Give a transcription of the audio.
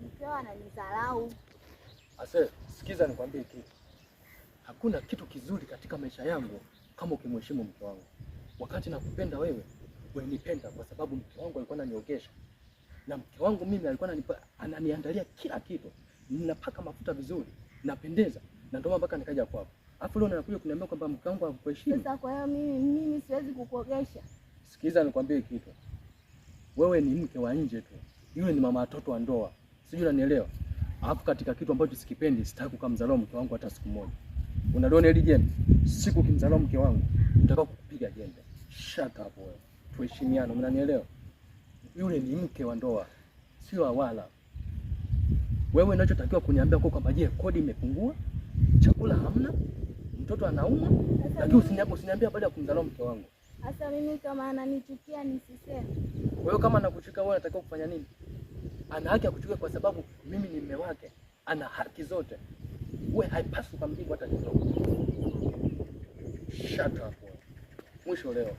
Mkeo ananidharau. Ase, sikiza nikwambie kitu. Hakuna kitu kizuri katika maisha yangu kama ukimheshimu mke wangu. Wakati nakupenda wewe, unanipenda kwa sababu mke wangu alikuwa ananiogesha. Na mke wangu mimi alikuwa ananiandalia kila kitu. Ninapaka mafuta vizuri, napendeza. Na ndio mpaka nikaja kwako. Alafu leo unakuja kuniambia kwamba mke wangu hakuheshimu. Sasa kwa hiyo mimi siwezi kukuogesha. Sikiza nikwambie kitu. Wewe ni mke wa nje tu. Yule ni mama watoto wa ndoa. Sijui unanielewa? Alafu katika kitu ambacho sikipendi, sitaki kumdharau mke wangu hata siku moja. Unaliona hili jembe? Siku kimdharau mke wangu, nitakao kukupiga jembe. Shut up wewe. Tuheshimiane, unanielewa? Yule ni mke wa ndoa, sio awala. Wewe unachotakiwa kuniambia kwa kwamba je, kodi imepungua? Chakula hamna? Mtoto anauma? Lakini usiniambia baada ya kumdharau mke wangu. Sasa mimi kama ananichukia nisiseme. Wewe kama anakuchukia wewe unatakiwa kufanya nini? Ana haki ya kuchukia kwa sababu mimi ni mume wake. Ana haki zote. Wewe haipaswi kumjibu hata kidogo. Shut up. Mwisho leo.